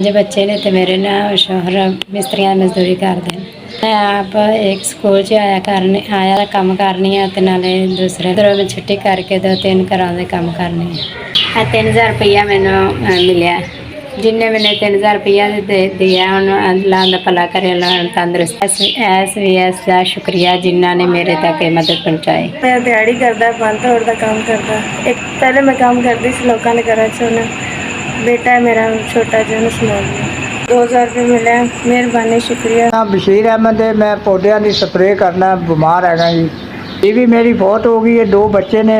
जो बच्चे ने तो मेरे ना शोहर मिस्त्रियाँ मजदूरी करते हैं। मैं आप एक स्कूल च आया काम करनी है तो नाले दूसरे घरों में छुट्टी करके 2-3 घरों के काम करनी है। 3000 रुपया मैंने मिलिया जिन्हें मैंने 3000 रुपया दे दिया उन्होंने अल्लाह दा भला करे, अल्लाह तंदुरुस्त SVS का शुक्रिया जिन्होंने मेरे तक मदद पहुँचाई। मैं दिहाड़ी करता फल तोड़ का काम करता। एक पहले मैं काम करती सी लोगों के घर च, बेटा है मेरा छोटा जो सुना 2000 रुपये मिले, मेहरबानी शुक्रिया। बशीर अहमद है, मैं पौधों की स्प्रे करना बीमार है जी। ये भी मेरी फौत हो गई है, 2 बच्चे ने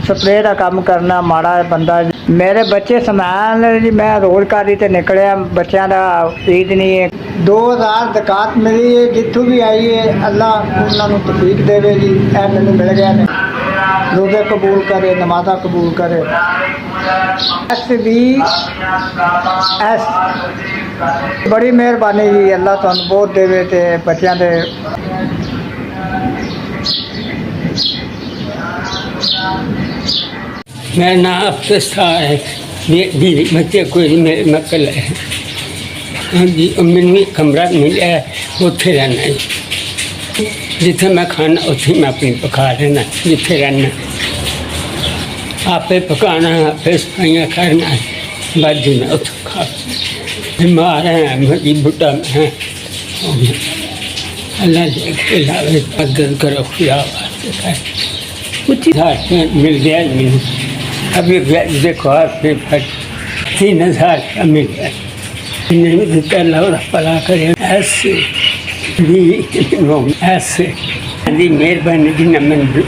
स्प्रे का काम करना माड़ा है बंदा। मेरे बच्चे संभाल जी, मैं रोजगारी से निकलिया, बच्चों का ईद नहीं है। 2000 ज़कात मिली है, जितों भी आई है अल्लाह उन्होंने तौफीक देवे जी। मैंने मिल गया ने, रोज़े कबूल करे, नमाज़ा कबूल करे। बड़ी मेहरबानी जी, अल्लाह तुहानू बहुत देवे ते बच्चों के। मेरा नाम अफसर है, मेरे बच्चे कोई मेरे मकल है। हाँ जी, मैंने कमरा मिला है, उत्थे रहना है। जिथे मैं खाना उत्थे मैं अपनी पका लेना, जिथे रहना आपे पकाना, आपे सफाइयाँ करना, बाजू में उठ खा। बीमार है, मेरी बुढ़ा है, अल्लाह जी खिलावे मदद करो, खुदा वास्ते कुछ मिल गया मैंने। अभी देखो आपने 3000 का मिल गया, इन्हें भी दिता अल्लाह भला करे। ऐसे भी ऐसे मेहरबानी जिन्हें मैंने